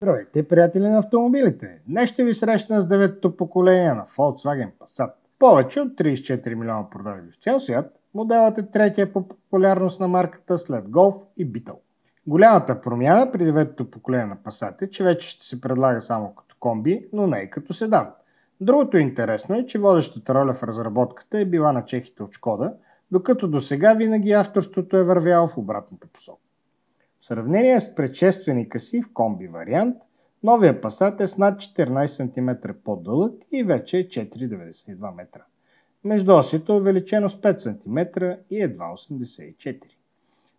Здравейте, приятели на автомобилите! Днес ще ви срещна с 9-то поколение на Volkswagen Passat. Повече от 34 милиона продажби в цял свят, моделът е третия по популярност на марката след Golf и Beetle. Голямата промяна при 9-то поколение на Passat е, че вече ще се предлага само като комби, но не и като седан. Другото интересно е, че водещата роля в разработката е била на чехите от Шкода, докато до сега винаги авторството е вървяло в обратната посока. В сравнение с предшественика си в комби вариант, новия Passat е с над 14 см по-дълъг и вече е 4,92 метра. Междуосието е увеличено с 5 см и е 2,84.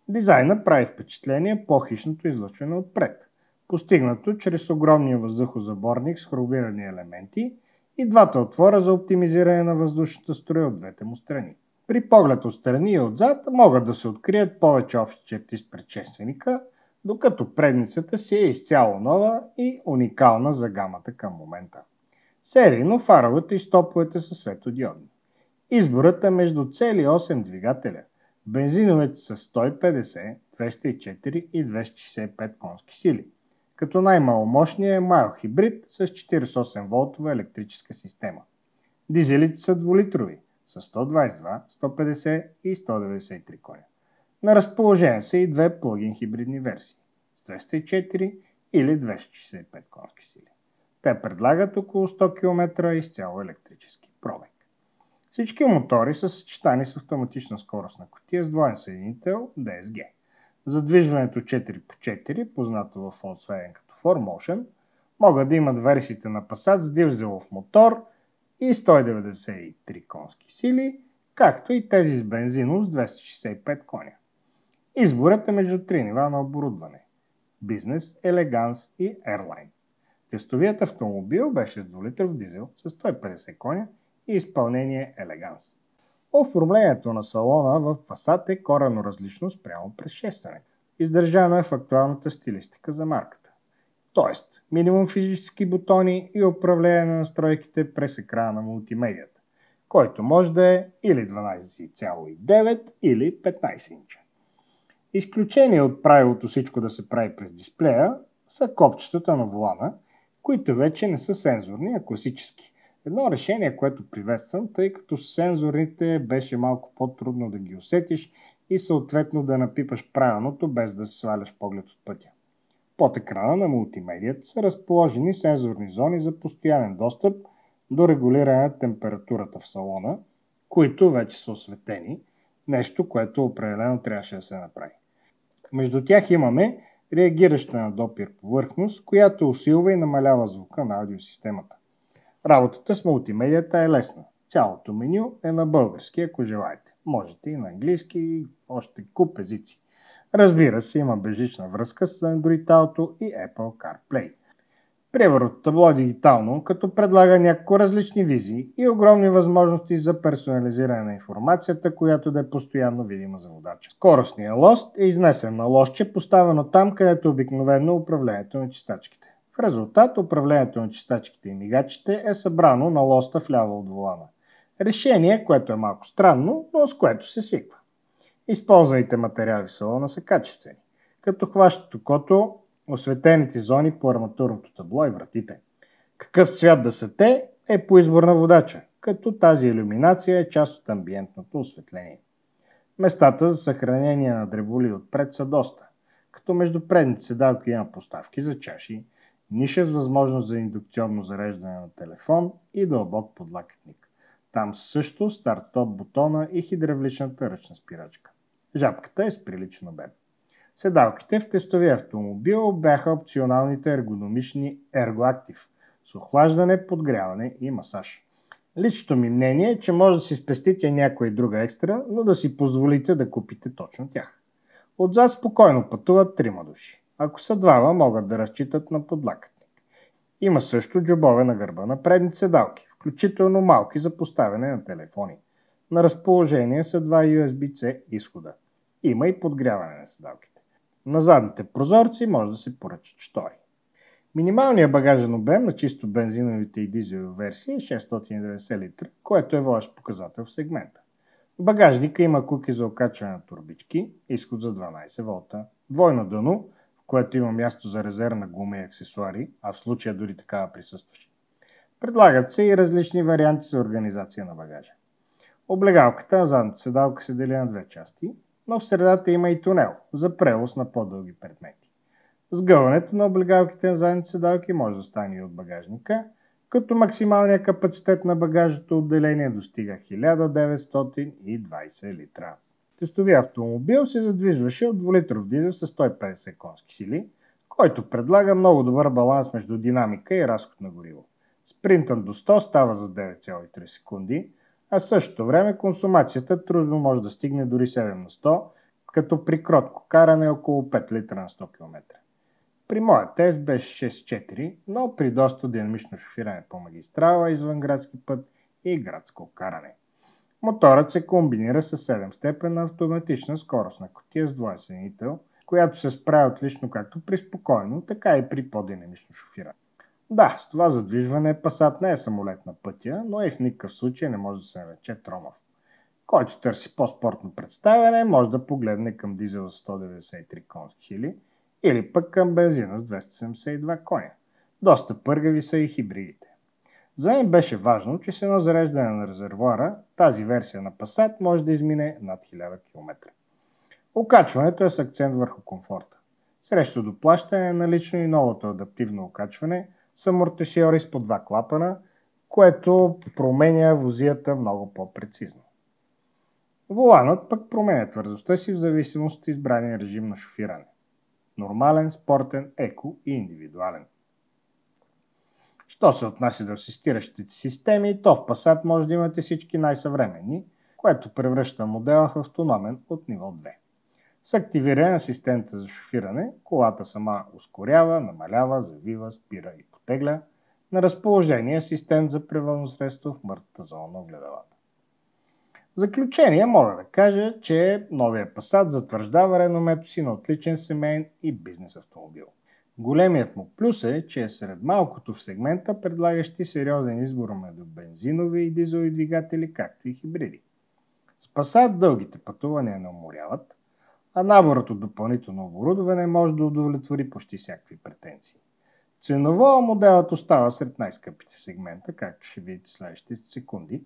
Дизайна прави впечатление по-хищното излъчване отпред, постигнато чрез огромния въздухозаборник с хромирани елементи и двата отвора за оптимизиране на въздушната струя от двете му страни. При поглед отстрани и отзад могат да се открият повече общи черти с предшественика, докато предницата си е изцяло нова и уникална за гамата към момента. Серийно фаровете и стоповете са светодиодни. Изборът е между цели 8 двигателя. Бензиновете са 150, 204 и 265 конски сили, като най-маломощният е Mile Hybrid с 48 волтова електрическа система. Дизелите са двулитрови с 122, 150 и 193 коня. На разположение са и две плъгин хибридни версии с 204 или 265 конски сили. Те предлагат около 100 км изцяло електрически пробег. Всички мотори са съчетани с автоматична скоростна кутия с двоен съединител DSG. Задвижването 4x4, познато в Volkswagen като 4Motion, могат да имат версиите на Passat с дизелов мотор и 193 конски сили, както и тези с бензинов с 265 коня. Изборът е между три нива на оборудване – Business, Elegance и Airline. Тестовият автомобил беше с 2-литров дизел с 150 коня и изпълнение Elegance. Оформлението на салона в Passat е коренно различно спрямо предшественика. Издържано е в актуалната стилистика за марката. Тоест, минимум физически бутони и управление на настройките през екрана на мултимедията, който може да е или 12,9 или 15 инча. Изключение от правилото всичко да се прави през дисплея са копчетата на волана, които вече не са сензорни, а класически. Едно решение, което приветствам, тъй като с сензорните беше малко по-трудно да ги усетиш и съответно да напипаш правилното, без да се сваляш поглед от пътя. Под екрана на мултимедията са разположени сензорни зони за постоянен достъп до регулиране на температурата в салона, които вече са осветени, нещо, което определено трябваше да се направи. Между тях имаме реагираща на допир повърхност, която усилва и намалява звука на аудиосистемата. Работата с мултимедията е лесна. Цялото меню е на български, ако желаете. Можете и на английски и още куп езици. Разбира се, има безжична връзка с Android Auto и Apple CarPlay. Преводното табло е дигитално, като предлага няколко различни визии и огромни възможности за персонализиране на информацията, която да е постоянно видима за водача. Скоростният лост е изнесен на лостче, поставено там, където обикновено управлението на чистачките. В резултат управлението на чистачките и мигачите е събрано на лоста вляво от волана. Решение, което е малко странно, но с което се свиква. Използваните материали в салона са качествени, като хващат окото, осветените зони по арматурното табло и вратите. Какъв цвят да са те е по избор на водача, като тази илюминация е част от амбиентното осветление. Местата за съхранение на дреболи отпред са доста, като между предните седалки има поставки за чаши, ниша с възможност за индукционно зареждане на телефон и дълбок подлакътник. Там също старт-топ бутона и хидравличната ръчна спирачка. Жабката е с приличен обем. Седалките в тестовия автомобил бяха опционалните ергономични ErgoActive с охлаждане, подгряване и масаж. Личното ми мнение е, че може да си спестите някоя друга екстра, но да си позволите да купите точно тях. Отзад спокойно пътуват 3 души. Ако са двама, могат да разчитат на подлакътник. Има също джобове на гърба на предните седалки, включително малки за поставяне на телефони. На разположение са два USB-C изхода. Има и подгряване на седалките. На задните прозорци може да се поръчат штори. Минималният багажен обем на чисто бензиновите и дизелови версии е 690 литра, което е водещ показател в сегмента. В багажника има куки за окачване на турбички, изход за 12 волта, двойно дъно, в което има място за резервна гума и аксесуари, а в случая дори такава присъстваше. Предлагат се и различни варианти за организация на багажа. Облегалката на задната седалка се дели на две части, но в средата има и тунел за превоз на по-дълги предмети. Сгъването на облегалките на задните седалки може да стане и от багажника, като максималният капацитет на багажното отделение достига 1920 литра. Тестовият автомобил се задвижваше от 2-литров дизел с 150 конски сили, който предлага много добър баланс между динамика и разход на гориво. Спринтът до 100 става за 9,3 секунди, а в същото време консумацията трудно може да стигне дори 7 на 100, като при кротко каране е около 5 литра на 100 км. При моя тест беше 6,4, но при доста динамично шофиране по магистрала, извънградски път и градско каране. Моторът се комбинира с 7-степенна автоматична скоростна кутия с двоен съединител, която се справя отлично както при спокойно, така и при по-динамично шофиране. Да, с това задвижване Passat не е самолет на пътя, но и в никакъв случай не може да се нарече тромав. Който търси по-спортно представяне, може да погледне към дизела с 193 конски сили или пък към бензина с 272 коня. Доста пъргави са и хибридите. За мен беше важно, че с едно зареждане на резервоара тази версия на Passat може да измине над 1000 км. Окачването е с акцент върху комфорта. Срещу доплащане е налично и новото адаптивно окачване с амортисьори с по два клапана, което променя возията много по-прецизно. Воланът пък променя твърдостта си в зависимост от избрания режим на шофиране. Нормален, спортен, еко и индивидуален. Що се отнася до асистиращите системи, то в Passat може да имате всички най-съвременни, което превръща модела в автономен от ниво 2. С активиране на асистента за шофиране, колата сама ускорява, намалява, завива, спира и потегля. На разположение асистент за превозно средство в мъртвата зона на огледалата. В заключение мога да кажа, че новия Passat затвърждава реномето си на отличен семейен и бизнес автомобил. Големият му плюс е, че е сред малкото в сегмента, предлагащи сериозен избор между бензинови и дизелови двигатели, както и хибриди. С Passat дългите пътувания не уморяват, а наборът от допълнително оборудване може да удовлетвори почти всякакви претенции. Ценово моделът остава сред най-скъпите в сегмента, както ще видите в следващите секунди,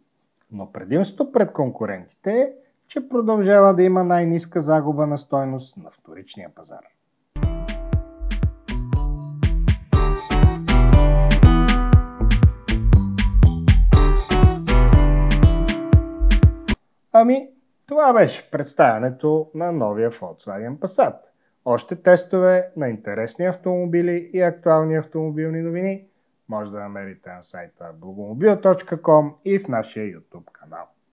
но предимството пред конкурентите е, че продължава да има най-ниска загуба на стойност на вторичния пазар. Това беше представянето на новия Volkswagen Passat. Още тестове на интересни автомобили и актуални автомобилни новини може да намерите на сайта blogomobil.com и в нашия YouTube